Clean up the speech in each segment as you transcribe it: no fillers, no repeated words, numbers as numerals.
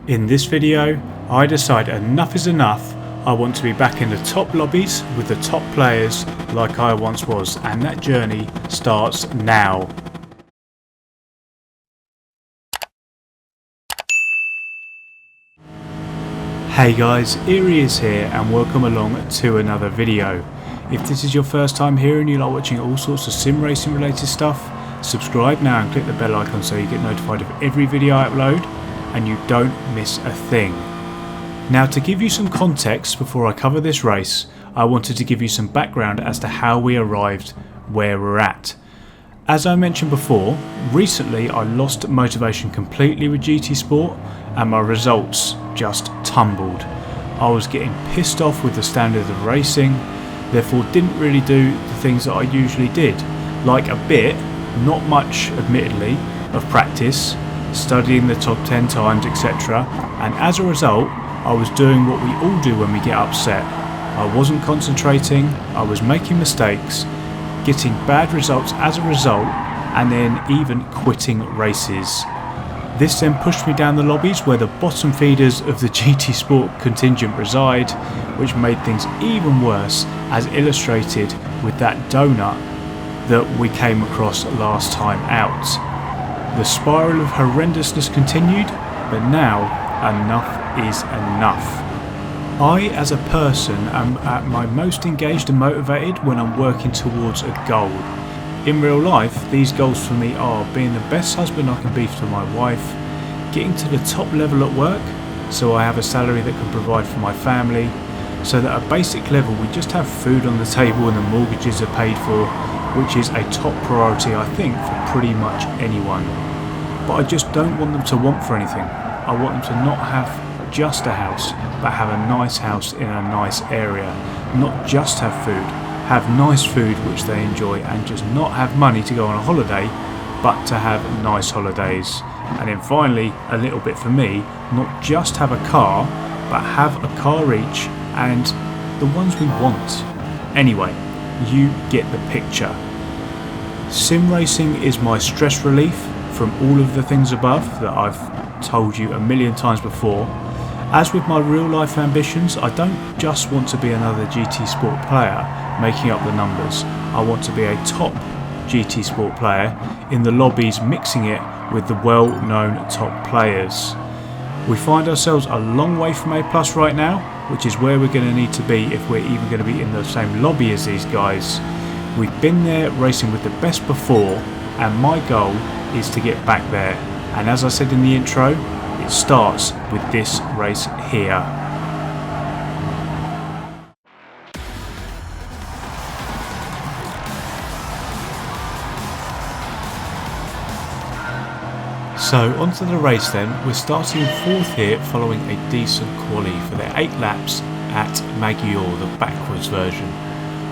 In this video, I decide enough is enough. I want to be back in the top lobbies with the top players like I once was, and that journey starts now. Hey guys, Eerie is here and welcome along to another video. If this is your first time here and you like watching all sorts of sim racing related stuff, subscribe now and click the bell icon so you get notified of every video I upload and you don't miss a thing. Now, to give you some context before I cover this race, I wanted to give you some background as to how we arrived where we're at. As I mentioned before, recently I lost motivation completely with GT Sport and my results just tumbled. I was getting pissed off with the standard of racing, therefore didn't really do the things that I usually did, like a bit, not much admittedly, of practice, studying the top 10 times, etc. And as a result, I was doing what we all do when we get upset. I wasn't concentrating, I was making mistakes, getting bad results as a result, and then even quitting races. This then pushed me down the lobbies where the bottom feeders of the GT Sport contingent reside, which made things even worse, as illustrated with that donut that we came across last time out. The spiral of horrendousness continued, but now enough is enough. I, as a person, am at my most engaged and motivated when I'm working towards a goal. In real life, these goals for me are being the best husband I can be to my wife, getting to the top level at work so I have a salary that can provide for my family, so that at a basic level we just have food on the table and the mortgages are paid for, which is a top priority I think for pretty much anyone. But I just don't want them to want for anything. I want them to not have just a house, but have a nice house in a nice area. Not just have food, have nice food which they enjoy, and just not have money to go on a holiday, but to have nice holidays. And then finally, a little bit for me, not just have a car, but have a car each, and the ones we want. Anyway, you get the picture. Sim racing is my stress relief from all of the things above that I've told you a million times before. As with my real life ambitions, I don't just want to be another GT Sport player making up the numbers. I want to be a top GT Sport player in the lobbies, mixing it with the well-known top players. We find ourselves a long way from A+ right now, which is where we're going to need to be if we're even going to be in the same lobby as these guys. We've been there racing with the best before, and my goal is to get back there. And as I said in the intro, it starts with this race here. So onto the race then. We're starting 4th here following a decent quali for their 8 laps at Magyar, the backwards version.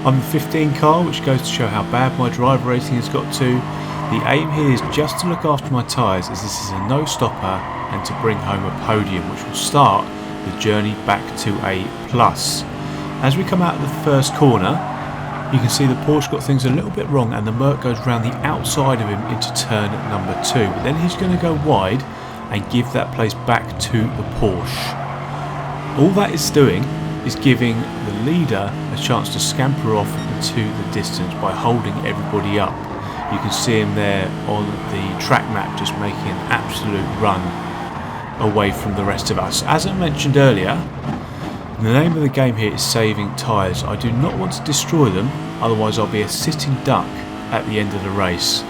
I'm the 15 car, which goes to show how bad my driver rating has got to. The aim here is just to look after my tyres, as this is a no-stopper, and to bring home a podium, which will start the journey back to A+. As we come out of the first corner, you can see the Porsche got things a little bit wrong, and the Merc goes round the outside of him into turn number 2. But then he's going to go wide and give that place back to the Porsche. All that is doing is giving the leader a chance to scamper off into the distance by holding everybody up. You can see him there on the track map just making an absolute run away from the rest of us. As I mentioned earlier, the name of the game here is saving tyres. I do not want to destroy them, otherwise I'll be a sitting duck at the end of the race.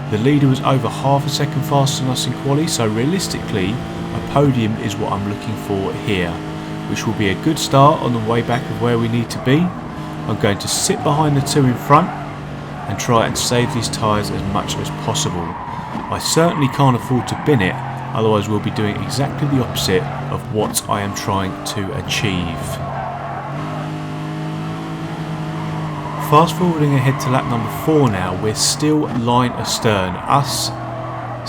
The leader was over half a second faster than us in quali, so realistically a podium is what I'm looking for here, which will be a good start on the way back of where we need to be. I'm going to sit behind the 2 in front and try and save these tyres as much as possible. I certainly can't afford to bin it, otherwise we'll be doing exactly the opposite of what I am trying to achieve. Fast forwarding ahead to lap number 4 now, we're still line astern, us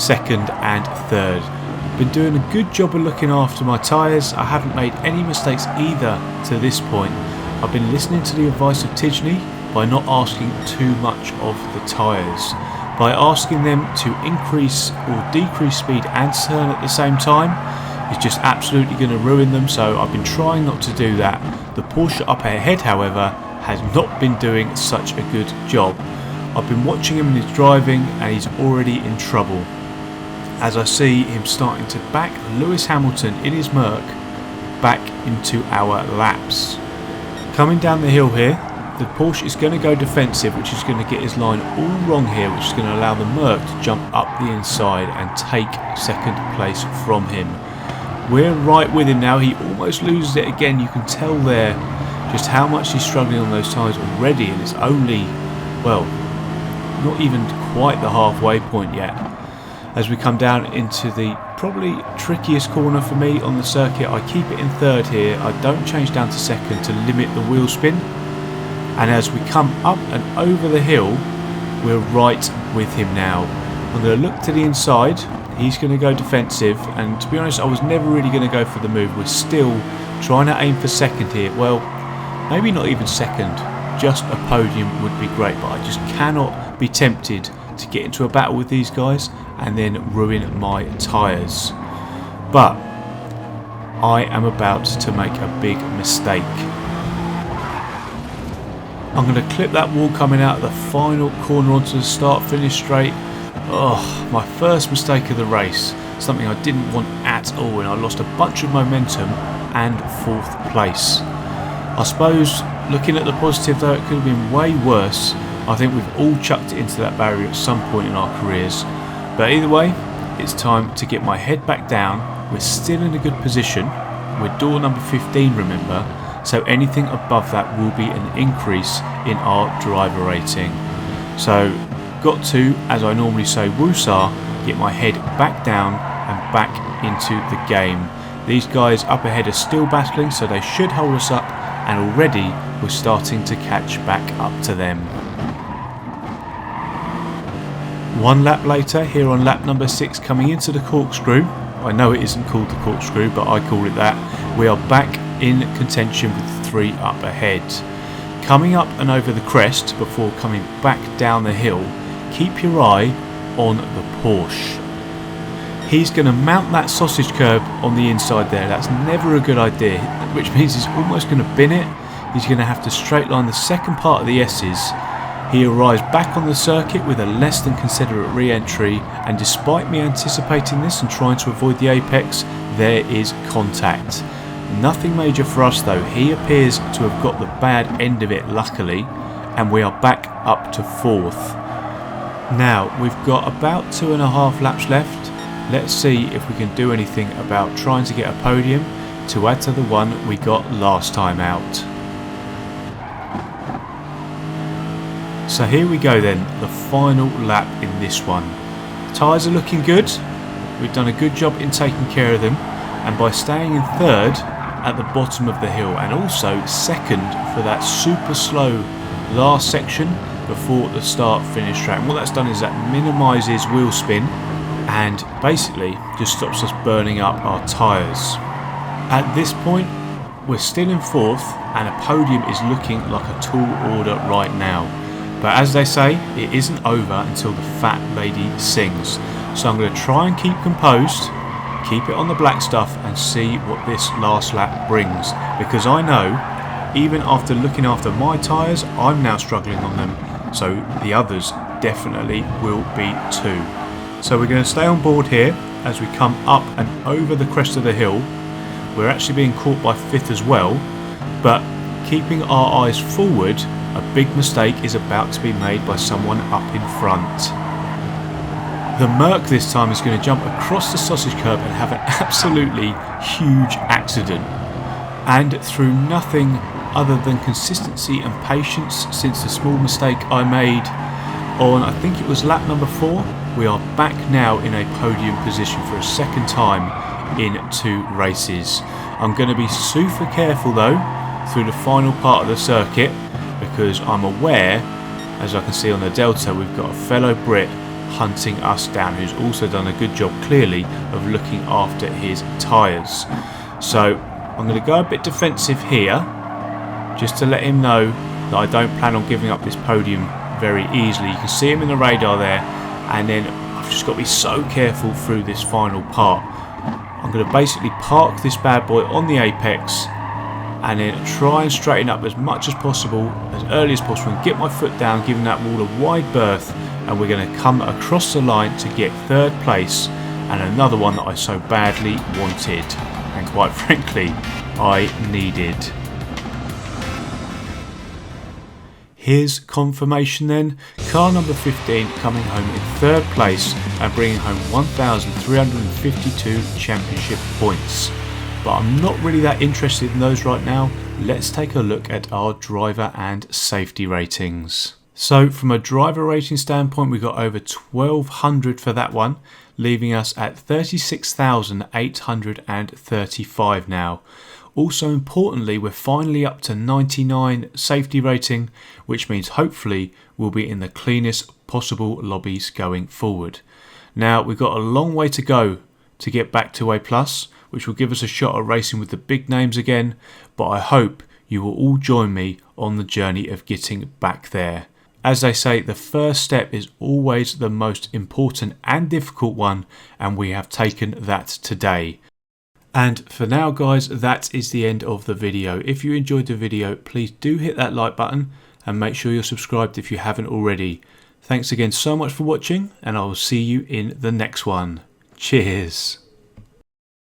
2nd and 3rd. Been doing a good job of looking after my tyres. I haven't made any mistakes either to this point. I've been listening to the advice of Tidgney by not asking too much of the tyres. by asking them to increase or decrease speed and turn at the same time. is just absolutely going to ruin them, so I've been trying not to do that. The Porsche up ahead, however, has not been doing such a good job. I've been watching him in his driving and he's already in trouble, as I see him starting to back Lewis Hamilton in his Merc back into our laps. Coming down the hill here, the Porsche is going to go defensive, which is going to get his line all wrong here, which is going to allow the Merc to jump up the inside and take second place from him. We're right with him now. He almost loses it again. You can tell there just how much he's struggling on those tyres already, and it's only, well, not even quite the halfway point yet. As we come down into the probably trickiest corner for me on the circuit, I keep it in third here. I don't change down to second to limit the wheel spin. And as we come up and over the hill, we're right with him now. I'm going to look to the inside. He's going to go defensive, and to be honest, I was never really going to go for the move. We're still trying to aim for second here. Well, maybe not even second. Just a podium would be great, but I just cannot be tempted to get into a battle with these guys and then ruin my tyres. But I am about to make a big mistake. I'm going to clip that wall coming out of the final corner onto the start-finish straight. Oh, my first mistake of the race. Something I didn't want at all, and I lost a bunch of momentum and fourth place. I suppose, looking at the positive though, it could have been way worse. I think we've all chucked it into that barrier at some point in our careers. But either way, it's time to get my head back down. We're still in a good position. We're door number 15, remember, so anything above that will be an increase in our driver rating. So, got to, as I normally say, woosah, get my head back down and back into the game. These guys up ahead are still battling, so they should hold us up, and already we're starting to catch back up to them. One lap later, here on lap number 6, coming into the corkscrew. I know it isn't called the corkscrew, but I call it that. We are back in contention with 3 up ahead. Coming up and over the crest before coming back down the hill, keep your eye on the Porsche. He's going to mount that sausage curb on the inside there. That's never a good idea, which means he's almost going to bin it. He's going to have to straight line the second part of the S's. He arrives back on the circuit with a less than considerate re-entry, and despite me anticipating this and trying to avoid the apex, there is contact. Nothing major for us though. He appears to have got the bad end of it, luckily, and we are back up to 4th. Now we've got about 2.5 laps left. Let's see if we can do anything about trying to get a podium to add to the one we got last time out. So here we go then, the final lap in this one. Tyres are looking good. We've done a good job in taking care of them, and by staying in third at the bottom of the hill, and also second for that super slow last section before the start finish track. And what that's done is that minimises wheel spin and basically just stops us burning up our tyres. At this point we're still in 4th, and a podium is looking like a tall order right now. But as they say, it isn't over until the fat lady sings. So I'm going to try and keep composed, keep it on the black stuff, and see what this last lap brings. Because I know, even after looking after my tyres, I'm now struggling on them. So the others definitely will be too. So we're going to stay on board here as we come up and over the crest of the hill. We're actually being caught by 5th as well, but keeping our eyes forward, a big mistake is about to be made by someone up in front. The Merc this time is going to jump across the sausage curb and have an absolutely huge accident. And through nothing other than consistency and patience since the small mistake I made on, I think it was lap number 4, we are back now in a podium position for a second time in 2 races. I'm going to be super careful though through the final part of the circuit, because I'm aware, as I can see on the Delta, we've got a fellow Brit hunting us down, who's also done a good job clearly of looking after his tyres. So I'm going to go a bit defensive here, just to let him know that I don't plan on giving up this podium very easily. You can see him in the radar there, and then I've just got to be so careful through this final part. I'm going to basically park this bad boy on the apex and then try and straighten up as much as possible, as early as possible, and get my foot down, giving that wall a wide berth, and we're going to come across the line to get third place, and another one that I so badly wanted, and quite frankly, I needed. Here's confirmation then. Car number 15 coming home in third place and bringing home 1,352 championship points. But I'm not really that interested in those right now. Let's take a look at our driver and safety ratings. So from a driver rating standpoint, we got over 1,200 for that one, leaving us at 36,835 now. Also importantly, we're finally up to 99 safety rating, which means hopefully we'll be in the cleanest possible lobbies going forward. Now we've got a long way to go to get back to A+, which will give us a shot at racing with the big names again, but I hope you will all join me on the journey of getting back there. As they say, the first step is always the most important and difficult one, and we have taken that today. And for now guys, that is the end of the video. If you enjoyed the video, please do hit that like button and make sure you're subscribed if you haven't already. Thanks again so much for watching, and I will see you in the next one. Cheers.